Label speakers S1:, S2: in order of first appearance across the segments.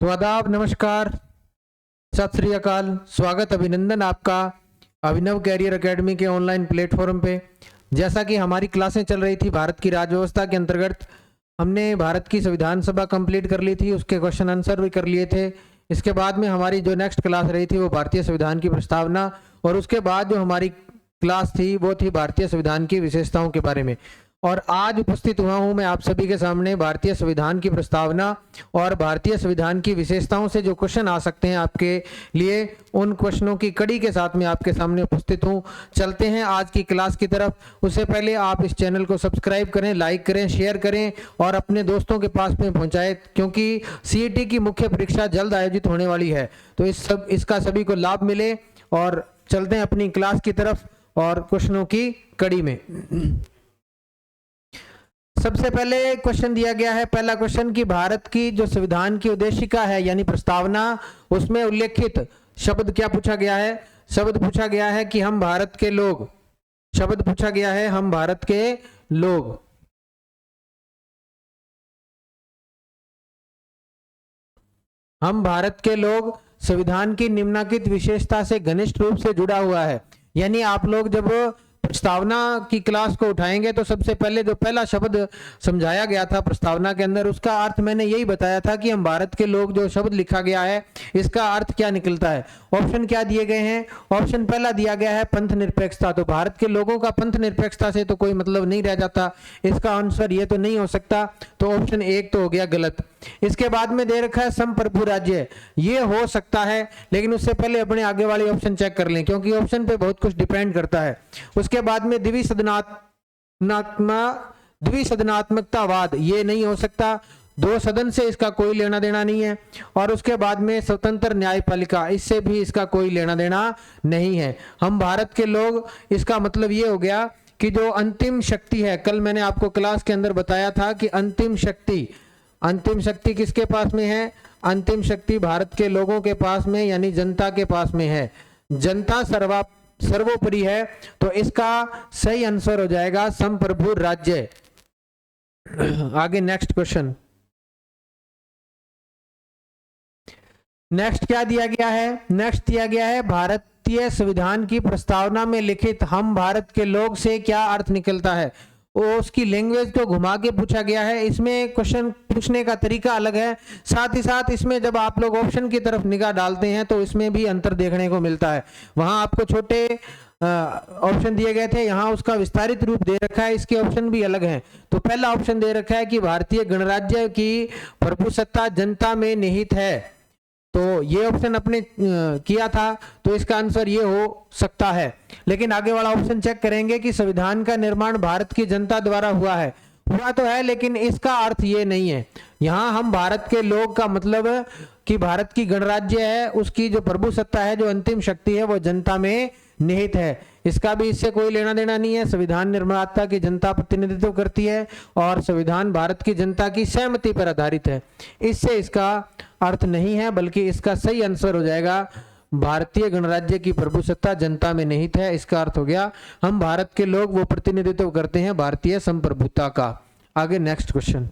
S1: तो आदाब, नमस्कार, सत श्री अकाल। स्वागत, अभिनंदन आपका अभिनव कैरियर एकेडमी के ऑनलाइन प्लेटफॉर्म पे। जैसा कि हमारी क्लासें चल रही थी भारत की राज्य व्यवस्था के अंतर्गत, हमने भारत की संविधान सभा कंप्लीट कर ली थी, उसके क्वेश्चन आंसर भी कर लिए थे। इसके बाद में हमारी जो नेक्स्ट क्लास रही थी वो भारतीय संविधान की प्रस्तावना, और उसके बाद जो हमारी क्लास थी वो थी भारतीय संविधान की विशेषताओं के बारे में। और आज उपस्थित हुआ हूं मैं आप सभी के सामने भारतीय संविधान की प्रस्तावना और भारतीय संविधान की विशेषताओं से जो क्वेश्चन आ सकते हैं आपके लिए, उन क्वेश्चनों की कड़ी के साथ में आपके सामने उपस्थित हूं। चलते हैं आज की क्लास की तरफ। उससे पहले आप इस चैनल को सब्सक्राइब करें, लाइक करें, शेयर करें और अपने दोस्तों के पास में पहुंचाएं, क्योंकि सीईटी की मुख्य परीक्षा जल्द आयोजित होने वाली है, तो इसका सभी को लाभ मिले। और चलते हैं अपनी क्लास की तरफ और क्वेश्चनों की कड़ी में। सबसे पहले क्वेश्चन दिया गया है, पहला क्वेश्चन कि भारत की जो संविधान की उद्देशिका है यानी प्रस्तावना, उसमें उल्लेखित शब्द क्या पूछा गया है? शब्द पूछा गया है कि हम भारत के लोग। शब्द पूछा गया है हम भारत के लोग। हम भारत के लोग संविधान की निम्नलिखित विशेषता से घनिष्ठ रूप से जुड़ा हुआ है। यानी आप लोग जब प्रस्तावना की क्लास को उठाएंगे तो सबसे पहले जो पहला शब्द समझाया गया था प्रस्तावना के अंदर, उसका अर्थ मैंने यही बताया था कि हम भारत के लोग, जो शब्द लिखा गया है इसका अर्थ क्या निकलता है। ऑप्शन क्या दिए गए हैं? ऑप्शन पहला दिया गया है पंथ निरपेक्षता। तो भारत के लोगों का पंथ निरपेक्षता से तो कोई मतलब नहीं रह जाता, इसका आंसर ये तो नहीं हो सकता, तो ऑप्शन एक तो हो गया गलत। इसके बाद में दे रखा है संप्रभु राज्य, ये हो सकता है, लेकिन उससे पहले अपने आगे वाले ऑप्शन चेक कर लें, क्योंकि ऑप्शन पे बहुत कुछ डिपेंड करता है। उसके बाद में द्विसदनात्मकतावाद, ये नहीं हो सकता, दो सदन से इसका कोई लेना देना नहीं है। और उसके बाद में स्वतंत्र न्यायपालिका, इससे भी इसका कोई लेना देना नहीं है। हम भारत के लोग, इसका मतलब ये हो गया कि जो अंतिम शक्ति है, कल मैंने आपको क्लास के अंदर बताया था कि अंतिम शक्ति किसके पास में है? अंतिम शक्ति भारत के लोगों के पास में, यानी जनता के पास में है। जनता सर्वोपरि है, तो इसका सही आंसर हो जाएगा संप्रभु राज्य। आगे नेक्स्ट क्वेश्चन। नेक्स्ट क्या दिया गया है? नेक्स्ट दिया गया है भारतीय संविधान की प्रस्तावना में लिखित हम भारत के लोग से क्या अर्थ निकलता है। वो उसकी लैंग्वेज को घुमा के पूछा गया है। इसमें क्वेश्चन पूछने का तरीका अलग है, साथ ही साथ इसमें जब आप लोग ऑप्शन की तरफ निगाह डालते हैं तो इसमें भी अंतर देखने को मिलता है। वहां आपको छोटे ऑप्शन दिए गए थे, यहाँ उसका विस्तारित रूप दे रखा है, इसके ऑप्शन भी अलग हैं। तो पहला ऑप्शन दे रखा है कि भारतीय गणराज्य की प्रभुसत्ता जनता में निहित है, तो ये ऑप्शन अपने किया था, तो इसका आंसर ये हो सकता है। लेकिन आगे वाला ऑप्शन चेक करेंगे कि संविधान का निर्माण भारत की जनता द्वारा हुआ तो है, लेकिन इसका अर्थ ये नहीं है। यहाँ हम भारत के लोग का मतलब कि भारत की गणराज्य है, उसकी जो प्रभुसत्ता है, जो अंतिम शक्ति है, वो जनता में निहित है। इसका भी इससे कोई लेना देना नहीं है। संविधान निर्माता की जनता प्रतिनिधित्व करती है और संविधान भारत की जनता की सहमति पर आधारित है, इससे इसका अर्थ नहीं है, बल्कि इसका सही आंसर हो जाएगा भारतीय गणराज्य की प्रभुसत्ता जनता में निहित है। इसका अर्थ हो गया हम भारत के लोग, वो प्रतिनिधित्व करते हैं भारतीय संप्रभुता का। आगे नेक्स्ट क्वेश्चन।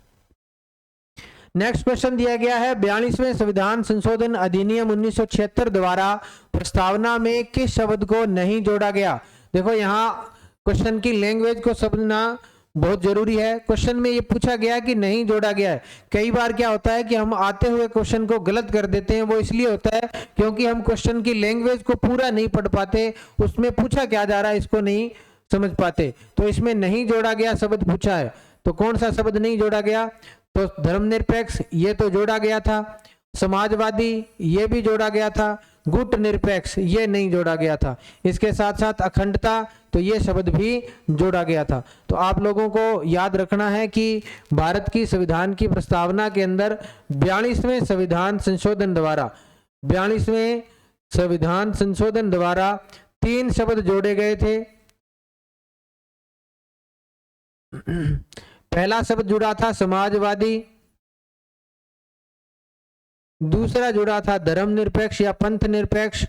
S1: नेक्स्ट क्वेश्चन दिया गया है 42वें संविधान संशोधन अधिनियम 1976 द्वारा प्रस्तावना में किस शब्द को नहीं जोड़ा गया। देखो यहाँ क्वेश्चन की लैंग्वेज को समझना बहुत जरूरी है। क्वेश्चन में ये पूछा गया कि नहीं जोड़ा गया है। कई बार क्या होता है कि हम आते हुए क्वेश्चन को गलत कर देते हैं, वो इसलिए होता है क्योंकि हम क्वेश्चन की लैंग्वेज को पूरा नहीं पढ़ पाते, उसमें पूछा क्या जा रहा है इसको नहीं समझ पाते। तो इसमें नहीं जोड़ा गया शब्द पूछा है, तो कौन सा शब्द नहीं जोड़ा गया? तो धर्मनिरपेक्ष, ये तो जोड़ा गया था। समाजवादी, ये भी जोड़ा गया था। गुट निरपेक्ष, ये नहीं जोड़ा गया था। इसके साथ साथ अखंडता, तो ये शब्द भी जोड़ा गया था। तो आप लोगों को याद रखना है कि भारत की संविधान की प्रस्तावना के अंदर 42वें संविधान संशोधन द्वारा 3 शब्द जोड़े गए थे। पहला शब्द जुड़ा था समाजवादी, दूसरा जुड़ा था धर्मनिरपेक्ष या पंथ निरपेक्ष,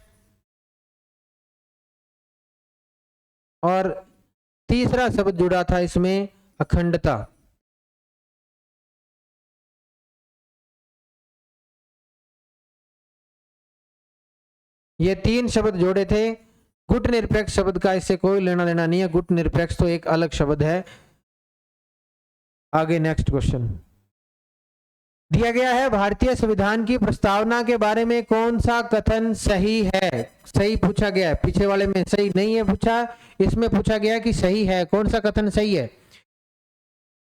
S1: और तीसरा शब्द जुड़ा था इसमें अखंडता। ये 3 शब्द जोड़े थे। गुट निरपेक्ष शब्द का इससे कोई लेना देना नहीं है, गुट निरपेक्ष तो एक अलग शब्द है। आगे नेक्स्ट क्वेश्चन दिया गया है, भारतीय संविधान की प्रस्तावना के बारे में कौन सा कथन सही है? सही पूछा गया है, पीछे वाले में सही नहीं है पूछा, इसमें पूछा गया कि सही है, कौन सा कथन सही है?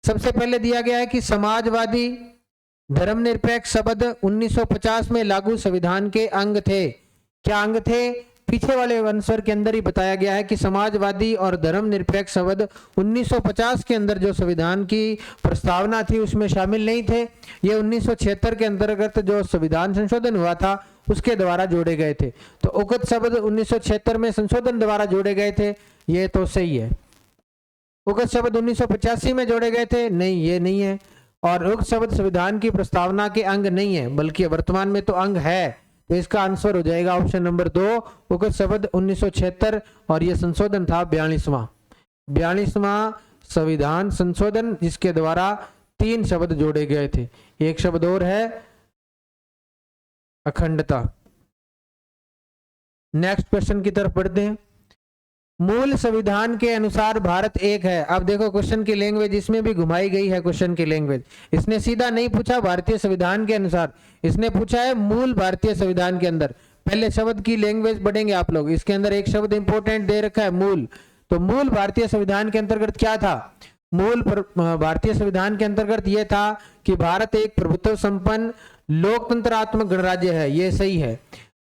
S1: सबसे पहले दिया गया है कि समाजवादी धर्मनिरपेक्ष शब्द 1950 में लागू संविधान के अंग थे। क्या अंग थे? पीछे वाले आंसर के अंदर ही बताया गया है कि समाजवादी और धर्मनिरपेक्ष शब्द 1950 के अंदर जो संविधान की प्रस्तावना थी उसमें शामिल नहीं थे। ये 1976 के अंतर्गत जो संविधान संशोधन हुआ था उसके द्वारा जोड़े गए थे। तो उक्त शब्द 1976 में संशोधन द्वारा जोड़े गए थे, ये तो सही है। उक्त शब्द 1985 में जोड़े गए थे, नहीं ये नहीं है। और उक्त शब्द संविधान की प्रस्तावना के अंग नहीं है, बल्कि वर्तमान में तो अंग है। तो इसका आंसर हो जाएगा ऑप्शन नंबर 2, उक्त शब्द 1976 और ये संशोधन था 42वां संविधान संशोधन, जिसके द्वारा 3 शब्द जोड़े गए थे। एक शब्द और है अखंडता। नेक्स्ट क्वेश्चन की तरफ बढ़ते हैं। मूल संविधान के अनुसार भारत एक है। अब देखो क्वेश्चन की लैंग्वेज इसमें भी घुमाई गई है। क्वेश्चन की लैंग्वेज इसने सीधा नहीं पूछा भारतीय संविधान के अनुसार, इसने पूछा है मूल भारतीय संविधान के अंदर। पहले शब्द की लैंग्वेज पढ़ेंगे आप लोग। इसके अंदर एक शब्द इंपॉर्टेंट दे रखा है मूल। तो मूल भारतीय संविधान के अंतर्गत क्या था? मूल भारतीय संविधान के अंतर्गत यह था कि भारत एक प्रभुत्व संपन्न लोकतंत्रात्मक गणराज्य है, ये सही है।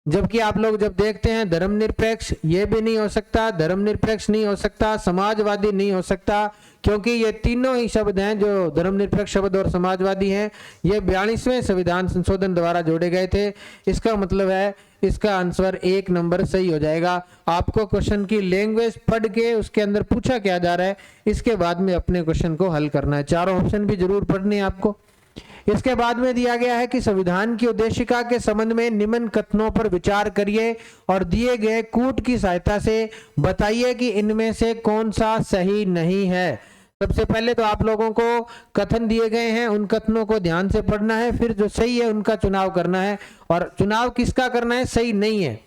S1: जबकि आप लोग जब देखते हैं धर्मनिरपेक्ष, ये भी नहीं हो सकता, धर्मनिरपेक्ष नहीं हो सकता, समाजवादी नहीं हो सकता, क्योंकि ये तीनों ही शब्द हैं जो धर्मनिरपेक्ष शब्द और समाजवादी हैं, ये 42वें संविधान संशोधन द्वारा जोड़े गए थे। इसका मतलब है इसका आंसर 1 नंबर सही हो जाएगा। आपको क्वेश्चन की लैंग्वेज पढ़ के उसके अंदर पूछा क्या जा रहा है, इसके बाद में अपने क्वेश्चन को हल करना है। चारों ऑप्शन भी जरूर पढ़ने हैं आपको। इसके बाद में दिया गया है कि संविधान की उद्देशिका के संबंध में निम्न कथनों पर विचार करिए और दिए गए कूट की सहायता से बताइए कि इनमें से कौन सा सही नहीं है। सबसे पहले तो आप लोगों को कथन दिए गए हैं, उन कथनों को ध्यान से पढ़ना है, फिर जो सही है उनका चुनाव करना है। और चुनाव किसका करना है? सही नहीं है।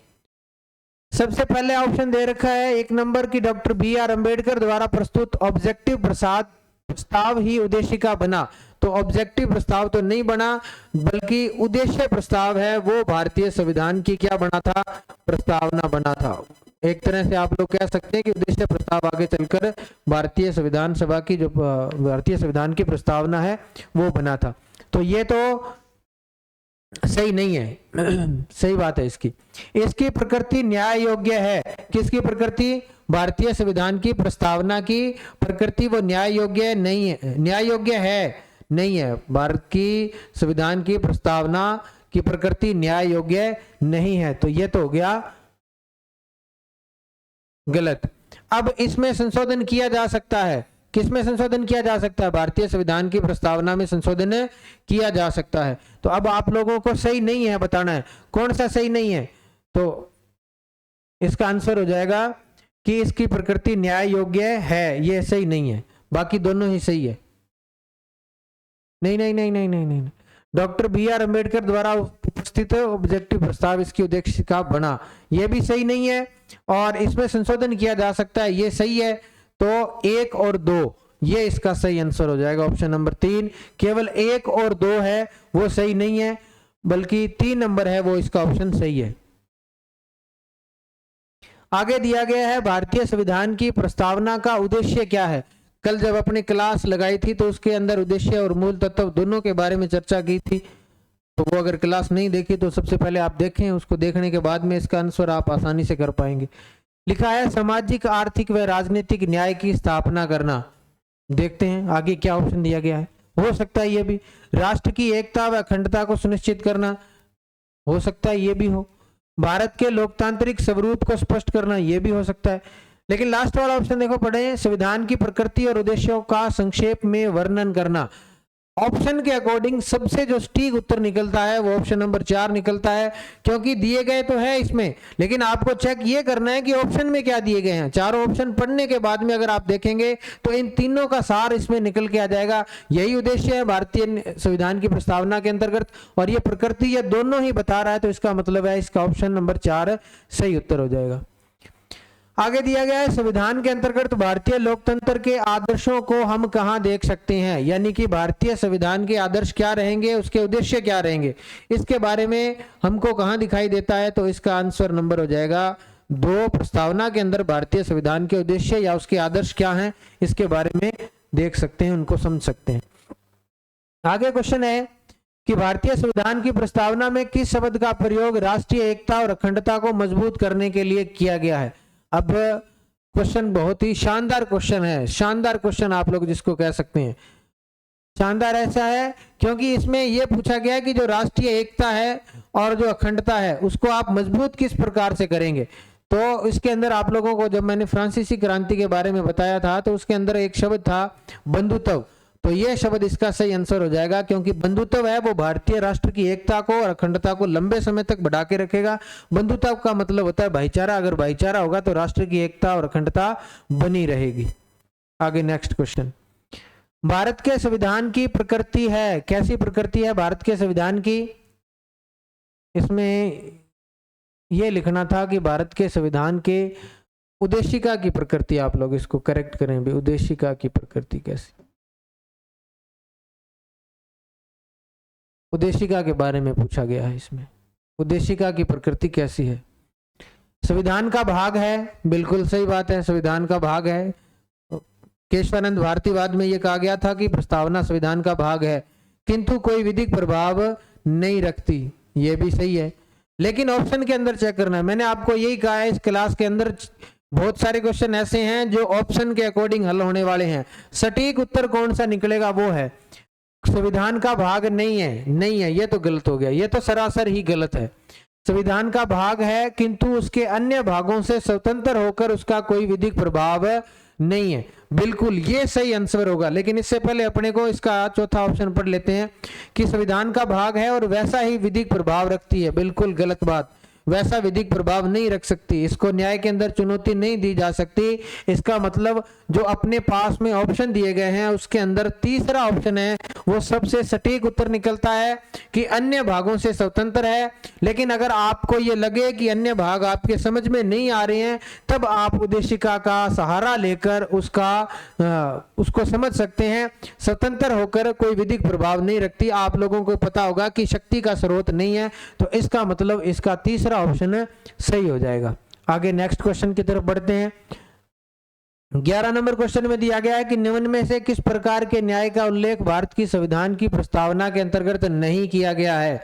S1: सबसे पहले ऑप्शन दे रखा है 1 नंबर की डॉक्टर BR अम्बेडकर द्वारा प्रस्तुत ऑब्जेक्टिव प्रस्ताव ही उद्देशिका बना। तो ऑब्जेक्टिव प्रस्ताव तो नहीं बना, बल्कि उद्देश्य प्रस्ताव है वो भारतीय संविधान की क्या बना था? प्रस्तावना बना था। एक तरह से आप लोग कह सकते हैं कि उद्देश्य प्रस्ताव आगे चलकर भारतीय संविधान सभा की जो भारतीय संविधान की प्रस्तावना है वो बना था। तो ये तो सही नहीं है। सही बात है इसकी प्रकृति न्याय योग्य है। किसकी प्रकृति? भारतीय संविधान की प्रस्तावना की प्रकृति वो न्याय योग्य नहीं है, न्याय योग्य है नहीं है। भारत की संविधान की प्रस्तावना की प्रकृति न्याय योग्य नहीं है। तो ये तो हो गया गलत। अब इसमें संशोधन किया जा सकता है। किसमें संशोधन किया जा सकता है? भारतीय संविधान की प्रस्तावना में संशोधन किया जा सकता है। तो अब आप लोगों को सही नहीं है बताना है कौन सा सही नहीं है। तो इसका आंसर हो जाएगा कि इसकी प्रकृति न्याय योग्य है, ये सही नहीं है। बाकी दोनों ही सही है। नहीं नहीं नहीं नहीं नहीं नहीं, डॉक्टर BR अम्बेडकर द्वारा उपस्थित ऑब्जेक्टिव प्रस्ताव इसकी उद्देशिका बना, यह भी सही नहीं है। और इसमें संशोधन किया जा सकता है, ये सही है। तो 1 और 2 ये इसका सही आंसर हो जाएगा। ऑप्शन नंबर 3 केवल 1 और 2 है वो सही नहीं है, बल्कि 3 नंबर है वो इसका ऑप्शन सही है। आगे दिया गया है भारतीय संविधान की प्रस्तावना का उद्देश्य क्या है। कल जब अपनी क्लास लगाई थी तो उसके अंदर उद्देश्य और मूल तत्व दोनों के बारे में चर्चा की थी। तो वो अगर क्लास नहीं देखी तो सबसे पहले आप देखें, उसको देखने के बाद में इसका आंसर आप आसानी से कर पाएंगे। लिखा है सामाजिक, आर्थिक व राजनीतिक न्याय की स्थापना करना। देखते हैं आगे क्या ऑप्शन दिया गया है। हो सकता है ये भी राष्ट्र की एकता व अखंडता को सुनिश्चित करना, हो सकता है ये भी हो। भारत के लोकतांत्रिक स्वरूप को स्पष्ट करना, ये भी हो सकता है। लेकिन लास्ट वाला ऑप्शन देखो पढ़े, संविधान की प्रकृति और उद्देश्यों का संक्षेप में वर्णन करना। ऑप्शन के अकॉर्डिंग सबसे जो सटीक उत्तर निकलता है वो ऑप्शन नंबर 4 निकलता है, क्योंकि दिए गए तो है इसमें, लेकिन आपको चेक ये करना है कि ऑप्शन में क्या दिए गए हैं। चारों ऑप्शन पढ़ने के बाद में अगर आप देखेंगे तो इन तीनों का सार इसमें निकल के आ जाएगा। यही उद्देश्य है भारतीय संविधान की प्रस्तावना के अंतर्गत, और ये प्रकृति ये दोनों ही बता रहा है, तो इसका मतलब है इसका ऑप्शन नंबर 4 सही उत्तर हो जाएगा। आगे दिया गया है, संविधान के अंतर्गत भारतीय लोकतंत्र के आदर्शों को हम कहां देख सकते हैं, यानी कि भारतीय संविधान के आदर्श क्या रहेंगे, उसके उद्देश्य क्या रहेंगे, इसके बारे में हमको कहां दिखाई देता है। तो इसका आंसर नंबर हो जाएगा 2, प्रस्तावना के अंदर भारतीय संविधान के उद्देश्य या उसके आदर्श क्या हैं इसके बारे में देख सकते हैं, उनको समझ सकते हैं। आगे क्वेश्चन है कि भारतीय संविधान की प्रस्तावना में किस शब्द का प्रयोग राष्ट्रीय एकता और अखंडता को मजबूत करने के लिए किया गया है। अब क्वेश्चन बहुत ही शानदार क्वेश्चन है, शानदार क्वेश्चन आप लोग जिसको कह सकते हैं। शानदार ऐसा है क्योंकि इसमें यह पूछा गया है कि जो राष्ट्रीय एकता है और जो अखंडता है उसको आप मजबूत किस प्रकार से करेंगे। तो इसके अंदर आप लोगों को जब मैंने फ्रांसीसी क्रांति के बारे में बताया था तो उसके अंदर एक शब्द था बंधुत्व, तो यह शब्द इसका सही आंसर हो जाएगा, क्योंकि बंधुत्व है वो भारतीय राष्ट्र की एकता को और अखंडता को लंबे समय तक बढ़ा के रखेगा। बंधुत्व का मतलब होता है भाईचारा, अगर भाईचारा होगा तो राष्ट्र की एकता और अखंडता बनी रहेगी। आगे नेक्स्ट क्वेश्चन, भारत के संविधान की प्रकृति है, कैसी प्रकृति है भारत के संविधान की। इसमें यह लिखना था कि भारत के संविधान के उद्देशिका की प्रकृति, आप लोग इसको करेक्ट करें भी, उद्देशिका की प्रकृति कैसी, उद्देशिका के बारे में पूछा गया है इसमें, उद्देशिका की प्रकृति कैसी है। संविधान का भाग है, बिल्कुल सही बात है, संविधान का भाग है। केशवानंद भारतीवाद में यह कहा गया था कि प्रस्तावना संविधान का भाग है किंतु कोई विधिक प्रभाव नहीं रखती, यह भी सही है। लेकिन ऑप्शन के अंदर चेक करना है, मैंने आपको यही कहा है इस क्लास के अंदर बहुत सारे क्वेश्चन ऐसे हैं जो ऑप्शन के अकॉर्डिंग हल होने वाले हैं। सटीक उत्तर कौन सा निकलेगा वो है संविधान का भाग नहीं है, नहीं है, ये तो गलत हो गया, ये तो सरासर ही गलत है। संविधान का भाग है किंतु उसके अन्य भागों से स्वतंत्र होकर उसका कोई विधिक प्रभाव नहीं है, बिल्कुल ये सही आंसर होगा। लेकिन इससे पहले अपने को इसका चौथा ऑप्शन पढ़ लेते हैं कि संविधान का भाग है और वैसा ही विधिक प्रभाव रखती है, बिल्कुल गलत बात, वैसा विधिक प्रभाव नहीं रख सकती, इसको न्याय के अंदर चुनौती नहीं दी जा सकती। इसका मतलब जो अपने पास में ऑप्शन दिए गए हैं उसके अंदर तीसरा ऑप्शन है वो सबसे सटीक उत्तर निकलता है कि अन्य भागों से स्वतंत्र है। लेकिन अगर आपको ये लगे कि अन्य भाग आपके समझ में नहीं आ रहे हैं तब आप उद्देशिका का सहारा लेकर उसको समझ सकते हैं। स्वतंत्र होकर कोई विधिक प्रभाव नहीं रखती, आप लोगों को पता होगा कि शक्ति का स्रोत नहीं है, तो इसका मतलब इसका तीसरा ऑप्शन सही हो जाएगा। आगे नेक्स्ट क्वेश्चन की तरफ बढ़ते हैं। 11 नंबर क्वेश्चन में दिया गया है कि निम्न में से किस प्रकार के न्याय का उल्लेख भारत की संविधान की प्रस्तावना के अंतर्गत नहीं किया गया है।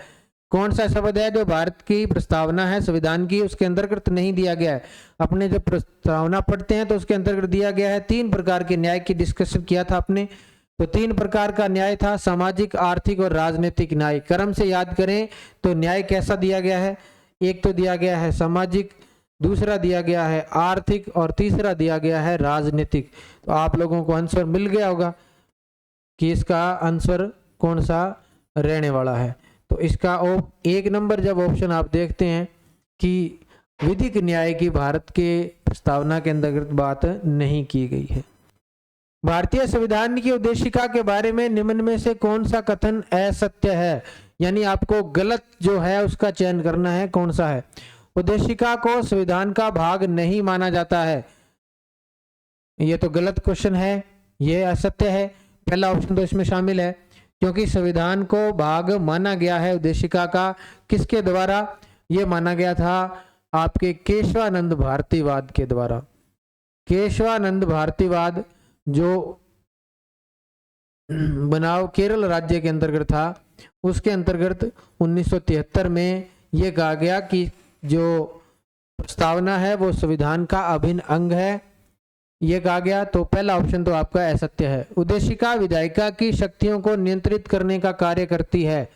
S1: कौन सा शब्द है जो भारत की प्रस्तावना है संविधान की उसके अंतर्गत नहीं दिया गया है। अपने जब प्रस्तावना पढ़ते हैं तो उसके अंतर्गत दिया गया है 3 प्रकार के न्याय की डिस्कशन किया था आपने, तो 3 प्रकार का न्याय था, सामाजिक, आर्थिक और राजनीतिक न्याय। क्रम से याद करें तो न्याय कैसा दिया गया है, एक तो दिया गया है सामाजिक, दूसरा दिया गया है आर्थिक और तीसरा दिया गया है राजनीतिक। तो आप लोगों को आंसर मिल गया होगा कि इसका आंसर कौन सा रहने वाला है। तो इसका 1 नंबर जब ऑप्शन आप देखते हैं कि विधिक न्याय की भारत के प्रस्तावना के अंतर्गत बात नहीं की गई है। भारतीय संविधान की उद्देशिका के बारे में निम्न में से कौन सा कथन असत्य है, यानी आपको गलत जो है उसका चयन करना है, कौन सा है। उद्देशिका को संविधान का भाग नहीं माना जाता है, ये तो गलत क्वेश्चन है, ये असत्य है। पहला ऑप्शन तो इसमें शामिल है क्योंकि संविधान को भाग माना गया है उद्देशिका का, किसके द्वारा ये माना गया था, आपके केशवानंद भारतीवाद के द्वारा। केशवानंद भारतीवाद जो बनाव केरल राज्य के अंतर्गत था उसके अंतर्गत 1973 में यह कहा गया कि जो प्रस्तावना है वो संविधान का अभिन्न अंग है, ये कहा गया। तो पहला ऑप्शन तो आपका असत्य है। उद्देशिका विधायिका की शक्तियों को नियंत्रित करने का कार्य करती है।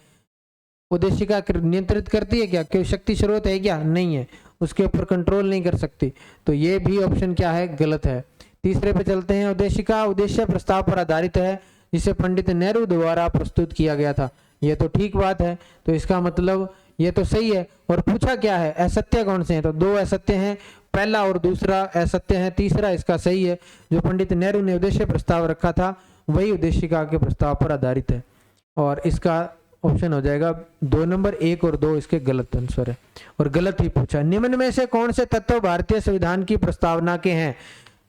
S1: उद्देशिका नियंत्रित करती है क्या, कोई शक्ति स्रोत है क्या, नहीं है, उसके ऊपर कंट्रोल नहीं कर सकती, तो ये भी ऑप्शन क्या है, गलत है। तीसरे पे चलते हैं। उद्देशिका उद्देश्य प्रस्ताव पर आधारित है, जिसे पंडित नेहरू द्वारा प्रस्तुत किया गया था। ये तो ठीक बात है, तो इसका मतलब ये तो सही है। और पूछा क्या है, असत्य कौन से हैं, तो दो असत्य हैं, पहला और दूसरा असत्य है, तीसरा इसका सही है। जो पंडित नेहरू ने उद्देश्य प्रस्ताव रखा था वही उद्देशिका के प्रस्ताव पर आधारित है, और इसका ऑप्शन हो जाएगा 2 नंबर, 1 और 2 इसके गलत आंसर है, और गलत ही पूछा। निम्न में से कौन से तत्व भारतीय संविधान की प्रस्तावना के हैं।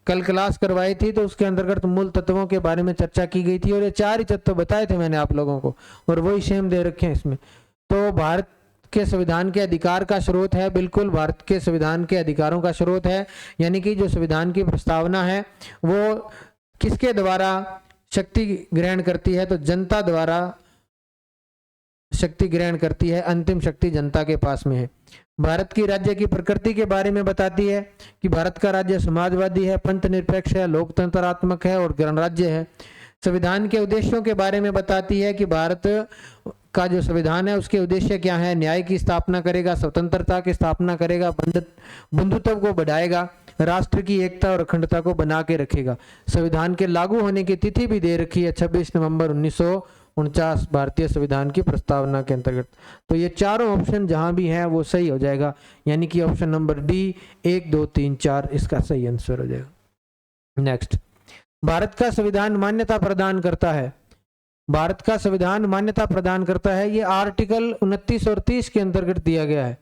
S1: कल क्लास करवाई थी तो उसके अंतर्गत मूल तत्वों के बारे में चर्चा की गई थी, और ये 4 ही तत्व बताए थे मैंने आप लोगों को, और वही सेम दे रखे हैं इसमें। तो भारत के संविधान के अधिकार का स्रोत है, बिल्कुल भारत के संविधान के अधिकारों का स्रोत है, यानी कि जो संविधान की प्रस्तावना है वो किसके द्वारा शक्ति ग्रहण करती है, तो जनता द्वारा शक्ति ग्रहण करती है, अंतिम शक्ति जनता के पास में है। भारत की राज्य की प्रकृति के बारे में बताती है कि भारत का राज्य समाजवादी है, पंथ निरपेक्ष है, लोकतंत्रात्मक है और गणराज्य है। संविधान के उद्देश्यों के बारे में बताती है कि भारत का जो संविधान है उसके उद्देश्य क्या है, न्याय की स्थापना करेगा, स्वतंत्रता की स्थापना करेगा, बंधुत्व को बढ़ाएगा, राष्ट्र की एकता और अखंडता को बना के रखेगा। संविधान के लागू होने की तिथि भी दे रखी है 26 नवंबर 1949 भारतीय संविधान की प्रस्तावना के अंतर्गत। तो ये चारों ऑप्शन जहां भी हैं वो सही हो जाएगा, यानी कि ऑप्शन नंबर डी 1, 2, 3, 4 इसका सही आंसर हो जाएगा। नेक्स्ट, भारत का संविधान मान्यता प्रदान करता है। भारत का संविधान मान्यता प्रदान करता है, ये आर्टिकल 29 और 30 के अंतर्गत दिया गया है।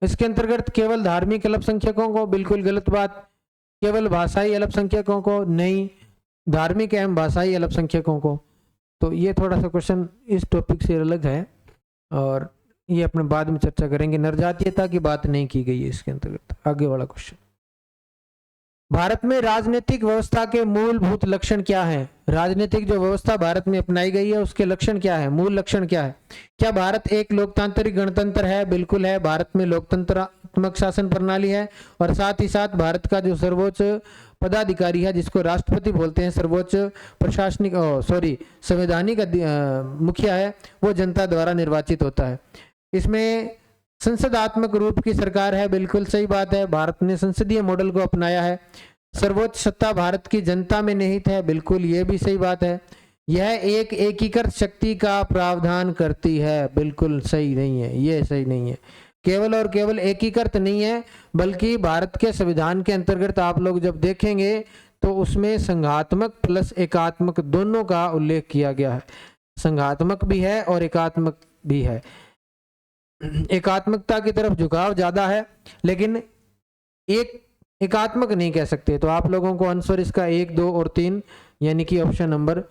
S1: इसके अंतर्गत केवल धार्मिक अल्पसंख्यकों को, बिल्कुल गलत बात। केवल भाषाई अल्पसंख्यकों को नहीं, धार्मिक एवं भाषाई अल्पसंख्यकों को। तो ये थोड़ा सा क्वेश्चन इस टॉपिक से अलग है और ये अपने बाद में चर्चा करेंगे। नरजातीयता की बात नहीं की गई है इसके अंतर्गत। आगे वाला क्वेश्चन, भारत में राजनीतिक व्यवस्था के मूलभूत लक्षण क्या हैं। राजनीतिक जो व्यवस्था भारत में अपनाई गई है उसके लक्षण क्या है, मूल लक्षण क्या है। क्या भारत एक लोकतांत्रिक गणतंत्र है, बिल्कुल है। भारत में लोकतंत्रात्मक शासन प्रणाली है, और साथ ही साथ भारत का जो सर्वोच्च पदाधिकारी है जिसको राष्ट्रपति बोलते हैं, सर्वोच्च प्रशासनिक संवैधानिक मुखिया है, वो जनता द्वारा निर्वाचित होता है। इसमें संसदात्मक रूप की सरकार है, बिल्कुल सही बात है। भारत ने संसदीय मॉडल को अपनाया है। सर्वोच्च सत्ता भारत की जनता में निहित है, बिल्कुल ये भी सही बात है। यह एक एकीकृत शक्ति का प्रावधान करती है, बिल्कुल सही नहीं है, ये सही नहीं है। केवल और केवल एकीकृत नहीं है, बल्कि भारत के संविधान के अंतर्गत आप लोग जब देखेंगे तो उसमें संघात्मक प्लस एकात्मक दोनों का उल्लेख किया गया है। संघात्मक भी है और एकात्मक भी है। एकात्मकता की तरफ झुकाव ज्यादा है, लेकिन एकात्मक नहीं कह सकते। तो आप लोगों को आंसर इसका 1, 2 और 3 यानी कि ऑप्शन नंबर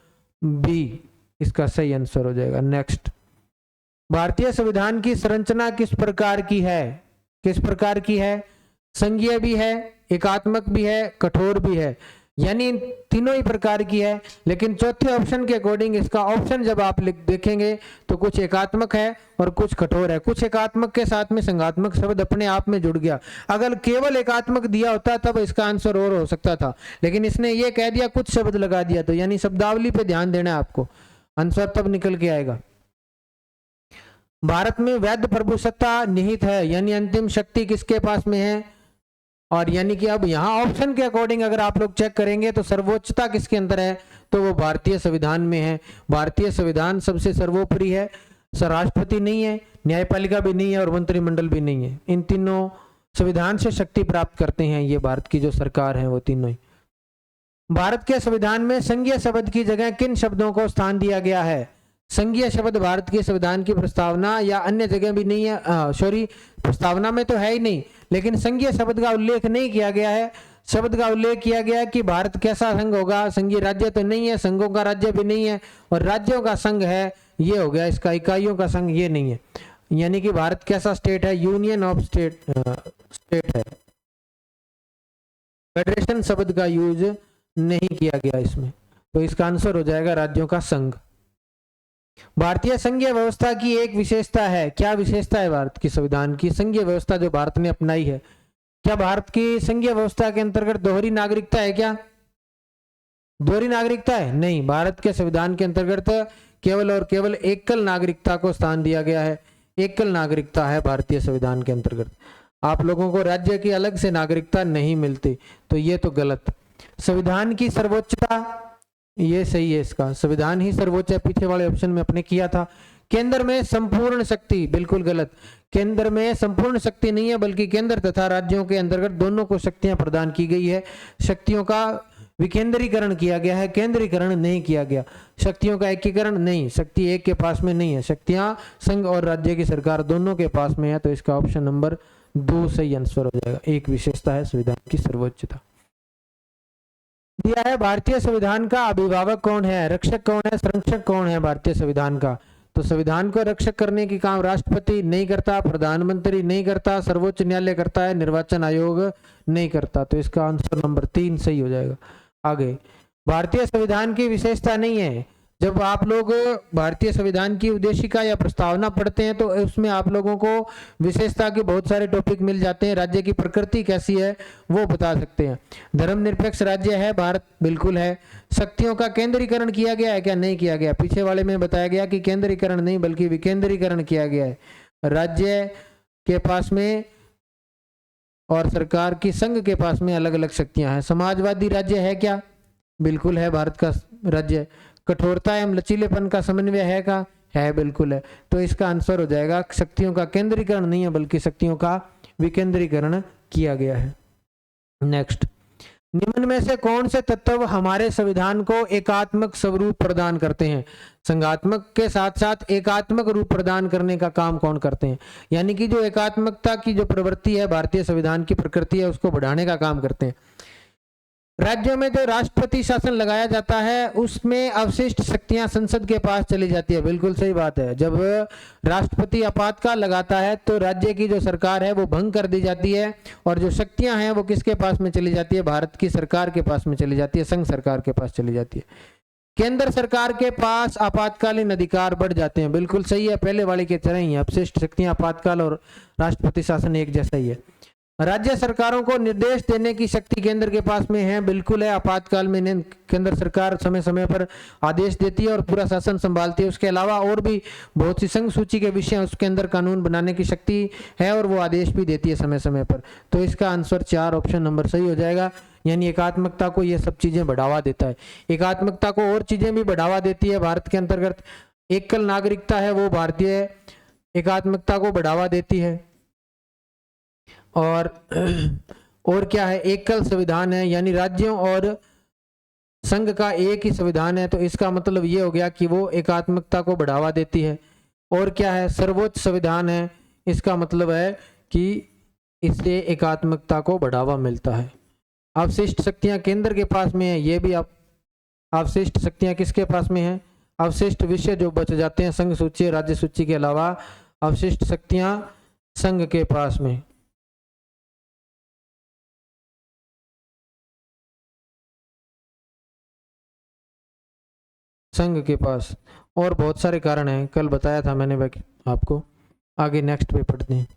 S1: बी इसका सही आंसर हो जाएगा। नेक्स्ट, भारतीय संविधान की संरचना किस प्रकार की है। किस प्रकार की है, संघीय भी है, एकात्मक भी है, कठोर भी है, यानी तीनों ही प्रकार की है। लेकिन चौथे ऑप्शन के अकॉर्डिंग इसका ऑप्शन जब आप देखेंगे तो कुछ एकात्मक है और कुछ कठोर है। कुछ एकात्मक के साथ में संघात्मक शब्द अपने आप में जुड़ गया। अगर केवल एकात्मक दिया होता तब इसका आंसर और हो सकता था, लेकिन इसने ये कह दिया कुछ शब्द लगा दिया, तो यानी शब्दावली पे ध्यान देना है आपको, आंसर तब निकल के आएगा। भारत में वैध प्रभुसत्ता निहित है, यानी अंतिम शक्ति किसके पास में है। और यानी कि अब यहाँ ऑप्शन के अकॉर्डिंग अगर आप लोग चेक करेंगे तो सर्वोच्चता किसके अंदर है, तो वो भारतीय संविधान में है। भारतीय संविधान सबसे सर्वोपरि है। राष्ट्रपति नहीं है, न्यायपालिका भी नहीं है और मंत्रिमंडल भी नहीं है। इन तीनों संविधान से शक्ति प्राप्त करते हैं ये भारत की जो सरकार है वो तीनों ही। भारत के संविधान में संघीय शब्द की जगह किन शब्दों को स्थान दिया गया है। संघीय शब्द भारत के संविधान की प्रस्तावना या अन्य जगह भी नहीं है, प्रस्तावना में तो है ही नहीं, लेकिन संघीय शब्द का उल्लेख नहीं किया गया है। शब्द का उल्लेख किया गया है कि भारत कैसा संघ होगा, संघीय राज्य तो नहीं है, संघों का राज्य भी नहीं है, और राज्यों का संघ है ये हो गया, इसका इकाइयों का संघ ये नहीं है। यानी कि भारत कैसा स्टेट है, यूनियन ऑफ स्टेट है। फेडरेशन शब्द का यूज नहीं किया गया इसमें, तो इसका आंसर हो जाएगा राज्यों का संघ। भारतीय संघीय व्यवस्था की एक विशेषता है, क्या विशेषता है भारत की संविधान की, संघीय व्यवस्था जो भारत ने अपनाई है। क्या भारत की संघीय व्यवस्था के अंतर्गत दोहरी नागरिकता है क्या, दोहरी नागरिकता है नहीं। भारत के संविधान के अंतर्गत केवल और केवल एकल नागरिकता को स्थान दिया गया है। एकल नागरिकता है भारतीय संविधान के अंतर्गत। आप लोगों को राज्य की अलग से नागरिकता नहीं मिलती, तो ये तो गलत। संविधान की सर्वोच्चता, ये सही है, इसका संविधान ही सर्वोच्च है, पीछे वाले ऑप्शन में अपने किया था। केंद्र में संपूर्ण शक्ति, बिल्कुल गलत। केंद्र में संपूर्ण शक्ति नहीं है, बल्कि केंद्र तथा राज्यों के अंतर्गत दोनों को शक्तियां प्रदान की गई है। शक्तियों का विकेंद्रीकरण किया गया है, केंद्रीकरण नहीं किया गया। शक्तियों का एकीकरण नहीं, शक्ति एक के पास में नहीं है, शक्तियां संघ और राज्य की सरकार दोनों के पास में है। तो इसका ऑप्शन नंबर 2 सही आंसर हो जाएगा। एक विशेषता है संविधान की सर्वोच्चता। दिया है भारतीय संविधान का अभिभावक कौन है, रक्षक कौन है, संरक्षक कौन है भारतीय संविधान का। तो संविधान को रक्षक करने की काम राष्ट्रपति नहीं करता, प्रधानमंत्री नहीं करता, सर्वोच्च न्यायालय करता है, निर्वाचन आयोग नहीं करता। तो इसका आंसर नंबर 3 सही हो जाएगा। आगे, भारतीय संविधान की विशेषता नहीं है। जब आप लोग भारतीय संविधान की उद्देशिका या प्रस्तावना पढ़ते हैं तो उसमें आप लोगों को विशेषता के बहुत सारे टॉपिक मिल जाते हैं। राज्य की प्रकृति कैसी है वो बता सकते हैं। धर्मनिरपेक्ष राज्य है भारत, बिल्कुल है। शक्तियों का केंद्रीकरण किया गया है क्या, नहीं किया गया। पीछे वाले में बताया गया कि केंद्रीकरण नहीं बल्कि विकेंद्रीकरण किया गया है। राज्य के पास में और सरकार की, संघ के पास में अलग अलग शक्तियां हैं। समाजवादी राज्य है क्या, बिल्कुल है भारत का राज्य। कठोरता एवं लचीलेपन का समन्वय है का, है, बिल्कुल है। तो इसका आंसर हो जाएगा शक्तियों का केंद्रीकरण नहीं है बल्कि शक्तियों का विकेंद्रीकरण किया गया है। नेक्स्ट, निम्न में से कौन से तत्व हमारे संविधान को एकात्मक स्वरूप प्रदान करते हैं। संघात्मक के साथ साथ एकात्मक रूप प्रदान करने का काम कौन करते हैं, यानी कि जो एकात्मकता की जो प्रवृत्ति है भारतीय संविधान की प्रकृति है उसको बढ़ाने का काम करते हैं। राज्यों में जो राष्ट्रपति शासन लगाया जाता है उसमें अवशिष्ट शक्तियां संसद के पास चली जाती है, बिल्कुल सही बात है। जब राष्ट्रपति आपातकाल लगाता है तो राज्य की जो सरकार है वो भंग कर दी जाती है और जो शक्तियां हैं वो किसके पास में चली जाती है, भारत की सरकार के पास में चली जाती है, संघ सरकार के पास चली जाती है। केंद्र सरकार के पास आपातकालीन अधिकार बढ़ जाते हैं, बिल्कुल सही है, पहले वाले की तरह ही है। अपशिष्ट शक्तियां आपातकाल और राष्ट्रपति शासन एक जैसा ही है। राज्य सरकारों को निर्देश देने की शक्ति केंद्र के पास में है, बिल्कुल है। आपातकाल में केंद्र सरकार समय समय पर आदेश देती है और पूरा शासन संभालती है। उसके अलावा और भी बहुत सी संघ सूची के विषय उसके अंदर कानून बनाने की शक्ति है और वो आदेश भी देती है समय समय पर। तो इसका आंसर 4 ऑप्शन नंबर सही हो जाएगा। यानी एकात्मकता को ये सब चीजें बढ़ावा देता है। एकात्मकता को और चीजें भी बढ़ावा देती है भारत के अंतर्गत। एकल नागरिकता है वो भारतीय एकात्मकता को बढ़ावा देती है। और क्या है, एकल संविधान है, यानी राज्यों और संघ का एक ही संविधान है। तो इसका मतलब ये हो गया कि वो एकात्मकता को बढ़ावा देती है। और क्या है, सर्वोच्च संविधान है, इसका मतलब है कि इससे एकात्मकता को बढ़ावा मिलता है। अवशिष्ट शक्तियां केंद्र के पास में है, ये भी अवशिष्ट शक्तियां किसके पास में है, अवशिष्ट विषय जो बच जाते हैं संघ सूची राज्य सूची के अलावा, अवशिष्ट शक्तियां संघ के पास में। संघ के पास और बहुत सारे कारण हैं, कल बताया था मैंने आपको। आगे नेक्स्ट पे पढ़ते हैं।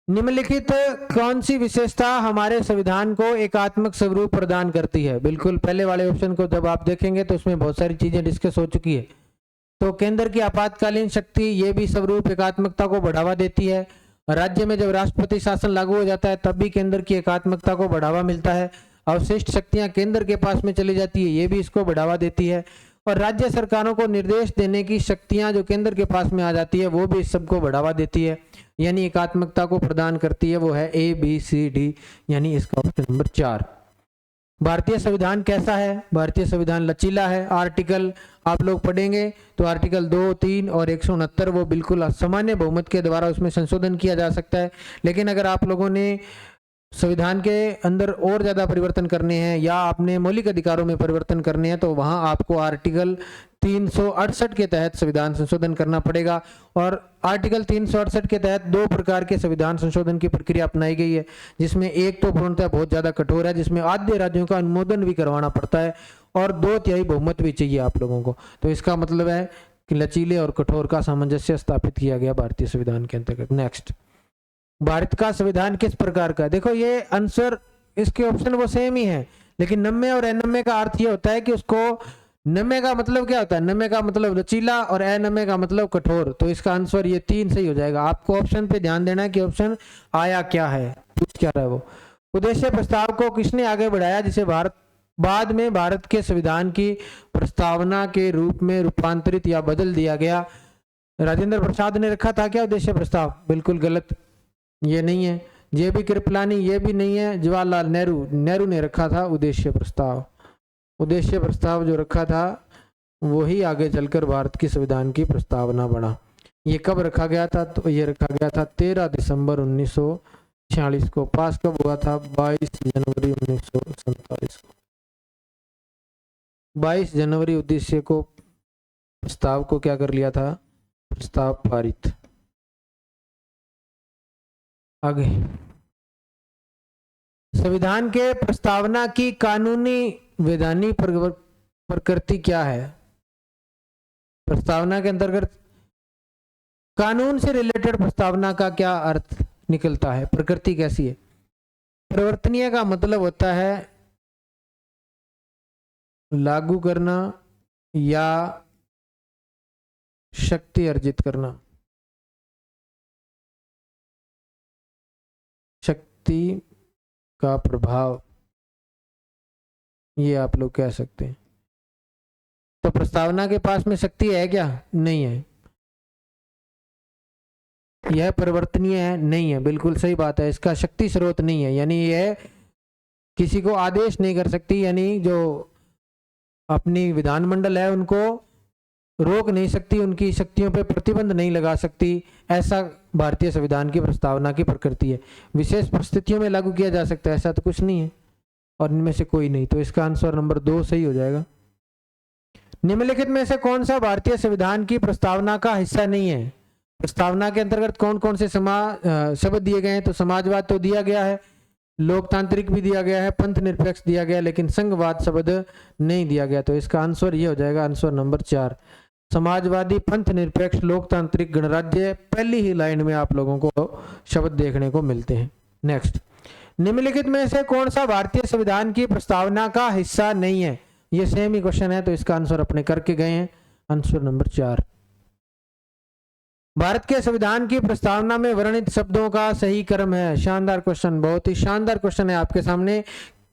S1: निम्नलिखित कौन सी विशेषता हमारे संविधान को एकात्मक स्वरूप प्रदान करती है। बिल्कुल पहले वाले ऑप्शन को जब आप देखेंगे तो उसमें बहुत सारी चीजें डिस्कस हो चुकी है। तो केंद्र की आपातकालीन शक्ति ये भी स्वरूप एकात्मकता को बढ़ावा देती है। राज्य में जब राष्ट्रपति शासन लागू हो जाता है तब भी केंद्र की एकात्मकता को बढ़ावा मिलता है। अवशिष्ट शक्तियां केंद्र के पास में चली जाती है, ये भी इसको बढ़ावा देती है। और राज्य सरकारों को निर्देश देने की शक्तियां जो केंद्र के पास में आ जाती है वो भी इस सबको बढ़ावा देती है, यानी एकात्मकता को प्रदान करती है। वो है ABCD, यानी इसका ऑप्शन नंबर 4। भारतीय संविधान कैसा है, भारतीय संविधान लचीला है। आर्टिकल आप लोग पढ़ेंगे तो आर्टिकल 2, 3 और 169 वो बिल्कुल सामान्य बहुमत के द्वारा उसमें संशोधन किया जा सकता है। लेकिन अगर आप लोगों ने संविधान के अंदर और ज़्यादा परिवर्तन करने हैं या आपने मौलिक अधिकारों में परिवर्तन करने हैं तो वहां आपको आर्टिकल 368 के तहत संविधान संशोधन करना पड़ेगा। और आर्टिकल 368 के तहत 2 प्रकार के संविधान संशोधन की प्रक्रिया अपनाई गई है, जिसमें एक तो पूर्णतः बहुत ज़्यादा कठोर है, जिसमें आद्य राज्यों का अनुमोदन भी करवाना पड़ता है और 2/3 बहुमत भी चाहिए आप लोगों को। तो इसका मतलब है कि लचीले और कठोर का सामंजस्य स्थापित किया गया भारतीय संविधान के अंतर्गत। नेक्स्ट, भारत का संविधान किस प्रकार का। देखो ये आंसर, इसके ऑप्शन वो सेम ही है, लेकिन नम्य और अनम्य का अर्थ ये होता है कि उसको, नम्य का मतलब क्या होता है, नम्य का मतलब लचीला और अनम्य का मतलब कठोर। तो इसका आंसर ये 3 सही हो जाएगा। आपको ऑप्शन पे ध्यान देना है कि ऑप्शन आया क्या है, पूछ क्या रहा है वो। उद्देश्य प्रस्ताव को किसने आगे बढ़ाया, जिसे भारत बाद में भारत के संविधान की प्रस्तावना के रूप में रूपांतरित या बदल दिया गया? राजेंद्र प्रसाद ने रखा था क्या उद्देश्य प्रस्ताव? बिल्कुल गलत, ये नहीं है। जेबी कृपलानी, ये भी नहीं है। जवाहरलाल नेहरू ने रखा था उद्देश्य प्रस्ताव। उद्देश्य प्रस्ताव जो रखा था वही आगे चलकर भारत की संविधान की प्रस्तावना बना। ये कब रखा गया था? तो ये रखा गया था 13 दिसंबर 1946 को। पास कब हुआ था? 22 जनवरी 1947 को। 22 जनवरी उद्देश्य को प्रस्ताव को क्या कर लिया था? प्रस्ताव पारित। आगे, संविधान के प्रस्तावना की कानूनी वैधानिक प्रकृति क्या है? प्रस्तावना के अंतर्गत कानून से रिलेटेड प्रस्तावना का क्या अर्थ निकलता है? प्रकृति कैसी है? परिवर्तनीय का मतलब होता है लागू करना या शक्ति अर्जित करना। शक्ति का प्रभाव, ये आप लोग कह सकते हैं। तो प्रस्तावना के पास में शक्ति है क्या? नहीं है। यह परिवर्तनीय है? नहीं है। बिल्कुल सही बात है, इसका शक्ति स्रोत नहीं है, यानी यह किसी को आदेश नहीं कर सकती, यानी जो अपनी विधानमंडल है उनको रोक नहीं सकती, उनकी शक्तियों पर प्रतिबंध नहीं लगा सकती। ऐसा भारतीय संविधान की प्रस्तावना की प्रकृति है। विशेष परिस्थितियों में लागू किया जा सकता है, ऐसा तो कुछ नहीं है, और इनमें से कोई नहीं। तो इसका आंसर नंबर 2 सही हो जाएगा। निम्नलिखित में से कौन सा भारतीय संविधान की प्रस्तावना का हिस्सा नहीं है? प्रस्तावना के अंतर्गत कौन कौन से शब्द दिए गए हैं? तो समाजवाद तो दिया गया है, लोकतांत्रिक भी दिया गया है, पंथ निरपेक्ष दिया गया, लेकिन संघवाद शब्द नहीं दिया गया। तो इसका आंसर ये हो जाएगा, आंसर नंबर 4। समाजवादी, पंथ निरपेक्ष, लोकतांत्रिक, गणराज्य, पहली ही लाइन में आप लोगों को शब्द देखने को मिलते हैं। नेक्स्ट, निम्नलिखित में से कौन सा भारतीय संविधान की प्रस्तावना का हिस्सा नहीं है? ये सेम ही क्वेश्चन है, तो इसका आंसर अपने करके गए हैं, आंसर नंबर 4। भारत के संविधान की प्रस्तावना में वर्णित शब्दों का सही क्रम है। शानदार क्वेश्चन, बहुत ही शानदार क्वेश्चन है आपके सामने।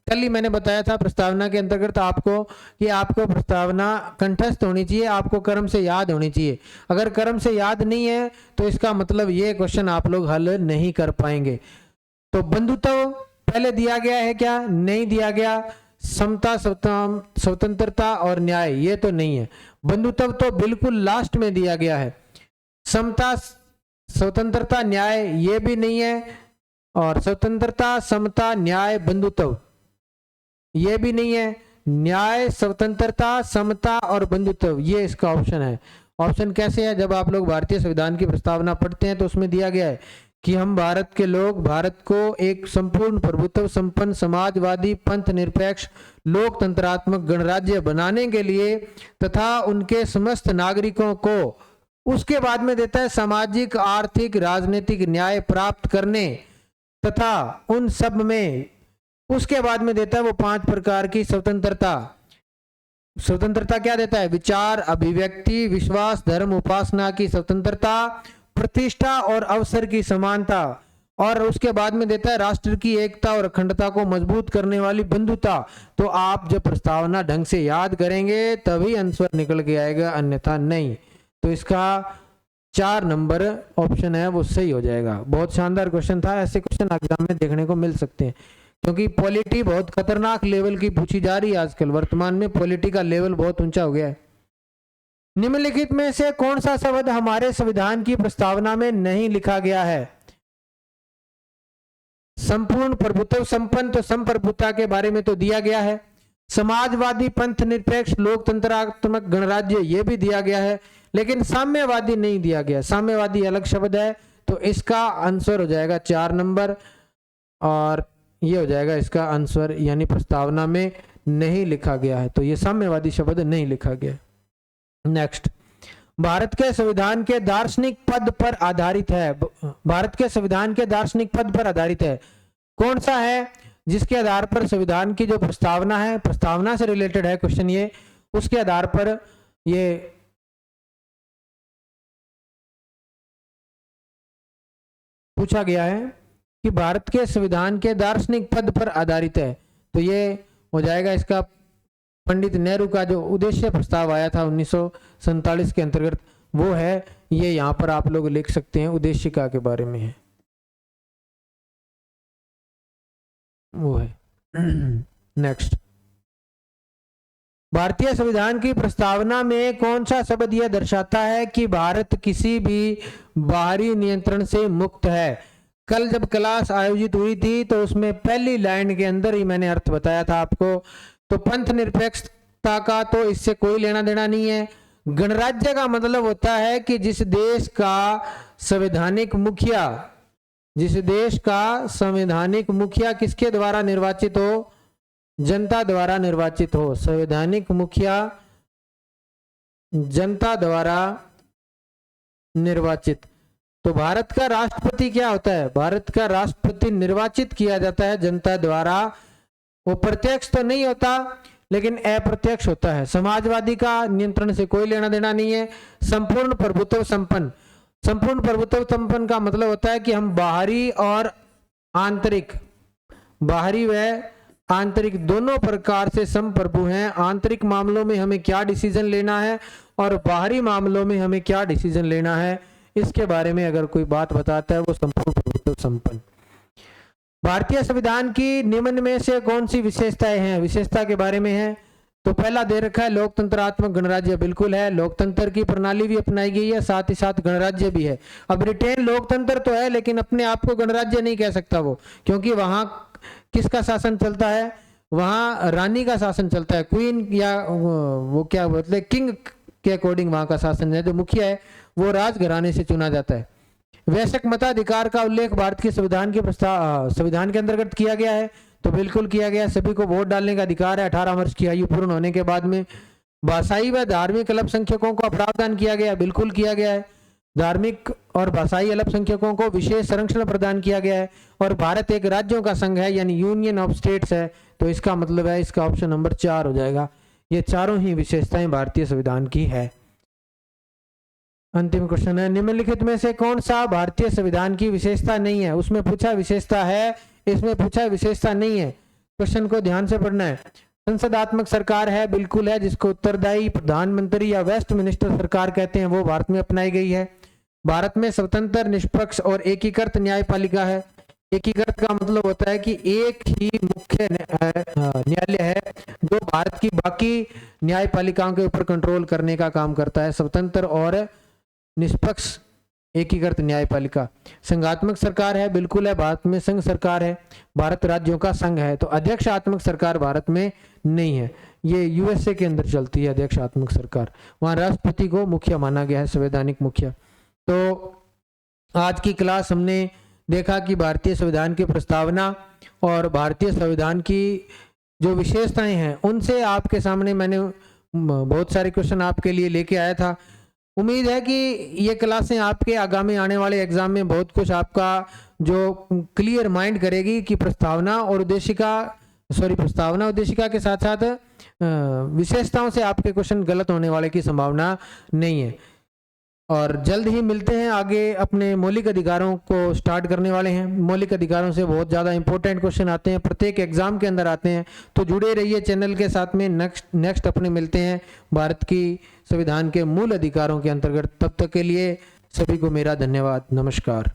S1: कल ही मैंने बताया था प्रस्तावना के अंतर्गत आपको कि आपको प्रस्तावना कंठस्थ होनी चाहिए, आपको क्रम से याद होनी चाहिए। अगर क्रम से याद नहीं है तो इसका मतलब ये क्वेश्चन आप लोग हल नहीं कर पाएंगे। तो बंधुत्व पहले दिया गया है क्या? नहीं दिया गया। समता, स्वतंत्रता और न्याय, ये तो नहीं है। बंधुत्व तो बिल्कुल लास्ट में दिया गया है। समता, स्वतंत्रता, न्याय, ये भी नहीं है। और स्वतंत्रता, समता, न्याय, बंधुत्व, ये भी नहीं है। न्याय, स्वतंत्रता, समता और बंधुत्व, ये इसका ऑप्शन है। ऑप्शन कैसे है? जब आप लोग भारतीय संविधान की प्रस्तावना पढ़ते हैं तो उसमें दिया गया है कि हम भारत के लोग भारत को एक संपूर्ण प्रभुत्व संपन्न समाजवादी पंथ निरपेक्ष लोकतंत्रात्मक गणराज्य बनाने के लिए तथा उनके समस्त नागरिकों को उसके बाद में देता है सामाजिक, आर्थिक, राजनीतिक न्याय प्राप्त करने तथा उन सब में उसके बाद में देता है वो 5 प्रकार की स्वतंत्रता। स्वतंत्रता क्या देता है? विचार, अभिव्यक्ति, विश्वास, धर्म, उपासना की स्वतंत्रता, प्रतिष्ठा और अवसर की समानता, और उसके बाद में देता है राष्ट्र की एकता और अखंडता को मजबूत करने वाली बंधुता। तो आप जब प्रस्तावना ढंग से याद करेंगे तभी आंसर निकल के आएगा, अन्यथा नहीं। तो इसका 4 नंबर ऑप्शन है वो सही हो जाएगा। बहुत शानदार क्वेश्चन था, ऐसे क्वेश्चन एग्जाम में देखने को मिल सकते हैं, क्योंकि पॉलिटी बहुत खतरनाक लेवल की पूछी जा रही है आजकल। वर्तमान में पॉलिटी का लेवल बहुत ऊंचा हो गया है। निम्नलिखित में से कौन सा शब्द हमारे संविधान की प्रस्तावना में नहीं लिखा गया है? संपूर्ण प्रभुत्व संपन्न, तो संप्रभुता के बारे में तो दिया गया है। समाजवादी, पंथ निरपेक्ष, लोकतंत्रात्मक गणराज्य, ये भी दिया गया है, लेकिन साम्यवादी नहीं दिया गया। साम्यवादी अलग शब्द है, तो इसका आंसर हो जाएगा 4 नंबर, और ये हो जाएगा इसका आंसर, यानी प्रस्तावना में नहीं लिखा गया है, तो ये साम्यवादी शब्द नहीं लिखा गया। नेक्स्ट, भारत के संविधान के दार्शनिक पद पर आधारित है। भारत के संविधान के दार्शनिक पद पर आधारित है, कौन सा है? जिसके आधार पर संविधान की जो प्रस्तावना है, प्रस्तावना से रिलेटेड है क्वेश्चन ये, उसके आधार पर ये पूछा गया है। कि भारत के संविधान के दार्शनिक पद पर आधारित है। तो ये हो जाएगा इसका पंडित नेहरू का जो उद्देश्य प्रस्ताव आया था 1947 के अंतर्गत, वो है ये। यहाँ पर आप लोग लिख सकते हैं, उद्देशिका के बारे में है वो है। नेक्स्ट, भारतीय संविधान की प्रस्तावना में कौन सा शब्द यह दर्शाता है कि भारत किसी भी बाहरी नियंत्रण से मुक्त है? कल जब क्लास आयोजित हुई थी तो उसमें पहली लाइन के अंदर ही मैंने अर्थ बताया था आपको। तो पंथ निरपेक्षता का तो इससे कोई लेना देना नहीं है। गणराज्य का मतलब होता है कि जिस देश का संवैधानिक मुखिया, जिस देश का संवैधानिक मुखिया किसके द्वारा निर्वाचित हो? जनता द्वारा निर्वाचित हो। संवैधानिक मुखिया जनता द्वारा निर्वाचित। तो भारत का राष्ट्रपति क्या होता है? भारत का राष्ट्रपति निर्वाचित किया जाता है जनता द्वारा। वो प्रत्यक्ष तो नहीं होता लेकिन अप्रत्यक्ष होता है। समाजवादी का नियंत्रण से कोई लेना देना नहीं है। संपूर्ण प्रभुत्व संपन्न। संपूर्ण प्रभुत्व संपन्न का मतलब होता है कि हम बाहरी और आंतरिक, बाहरी व आंतरिक दोनों प्रकार से संप्रभु हैं। आंतरिक मामलों में हमें क्या डिसीजन लेना है और बाहरी मामलों में हमें क्या डिसीजन लेना है, इसके बारे में अगर कोई बात बताता है वो संपूर्ण प्रभुत्व संपन्न। भारतीय संविधान की निम्न में से कौन सी विशेषताएं हैं? विशेषता के बारे में है तो पहला दे रखा है लोकतंत्रात्मक गणराज्य। बिल्कुल है, लोकतंत्र की प्रणाली भी अपनाई गई है, साथ ही साथ गणराज्य भी है। अब ब्रिटेन लोकतंत्र तो है लेकिन अपने आप को गणराज्य नहीं कह सकता वो, क्योंकि वहां किसका शासन चलता है? वहां रानी का शासन चलता है, क्वीन या वो क्या बोलते हैं, किंग के अकॉर्डिंग वहां का शासन है। जो मुखिया है वो राजघराने से चुना जाता है। वैश्विक मताधिकार का उल्लेख भारत के संविधान के संविधान के अंतर्गत किया गया है तो बिल्कुल किया गया है। सभी को वोट डालने का अधिकार है 18 वर्ष की आयु पूर्ण होने के बाद में। भाषाई व धार्मिक अल्पसंख्यकों का प्रावधान किया गया है, बिल्कुल किया गया है। धार्मिक और भाषाई अल्पसंख्यकों को विशेष संरक्षण प्रदान किया गया है। और भारत एक राज्यों का संघ है यानी यूनियन ऑफ स्टेट्स है, तो इसका मतलब है इसका ऑप्शन नंबर 4 हो जाएगा। ये चारों ही विशेषताएं भारतीय संविधान की है। अंतिम क्वेश्चन है, निम्नलिखित में से कौन सा भारतीय संविधान की विशेषता नहीं है? उसमें पूछा विशेषता है, इसमें पूछा विशेषता नहीं है। क्वेश्चन को ध्यान से पढ़ना है। संसदात्मक सरकार है, बिल्कुल है, जिसको उत्तरदायी प्रधानमंत्री या वेस्ट मिनिस्टर सरकार कहते हैं, वो भारत में अपनाई गई है। भारत में स्वतंत्र, निष्पक्ष और एकीकृत न्यायपालिका है। एकीकृत का मतलब होता है कि एक ही मुख्य न्यायालय है जो भारत की बाकी न्यायपालिकाओं के ऊपर कंट्रोल करने का काम करता है। स्वतंत्र और निष्पक्ष एकीकृत न्यायपालिका। संघात्मक सरकार है, बिल्कुल है, भारत में संघ सरकार है, भारत राज्यों का संघ है। तो अध्यक्षात्मक सरकार भारत में नहीं है, ये यूएसए के अंदर चलती है अध्यक्षात्मक सरकार। वहां राष्ट्रपति को मुखिया माना गया है, संवैधानिक मुखिया। तो आज की क्लास हमने देखा कि भारतीय संविधान की प्रस्तावना और भारतीय संविधान की जो विशेषताएं हैं उनसे आपके सामने मैंने बहुत सारे क्वेश्चन आपके लिए लेके आया था। उम्मीद है कि ये क्लासें आपके आगामी आने वाले एग्जाम में बहुत कुछ आपका जो क्लियर माइंड करेगी कि प्रस्तावना और उद्देशिका के साथ साथ विशेषताओं से आपके क्वेश्चन गलत होने वाले की संभावना नहीं है। और जल्द ही मिलते हैं, आगे अपने मौलिक अधिकारों को स्टार्ट करने वाले हैं। मौलिक अधिकारों से बहुत ज़्यादा इंपॉर्टेंट क्वेश्चन आते हैं, प्रत्येक एग्जाम के अंदर आते हैं, तो जुड़े रहिए चैनल के साथ में। नेक्स्ट अपने मिलते हैं भारत की संविधान के मूल अधिकारों के अंतर्गत। तब तक के लिए सभी को मेरा धन्यवाद, नमस्कार।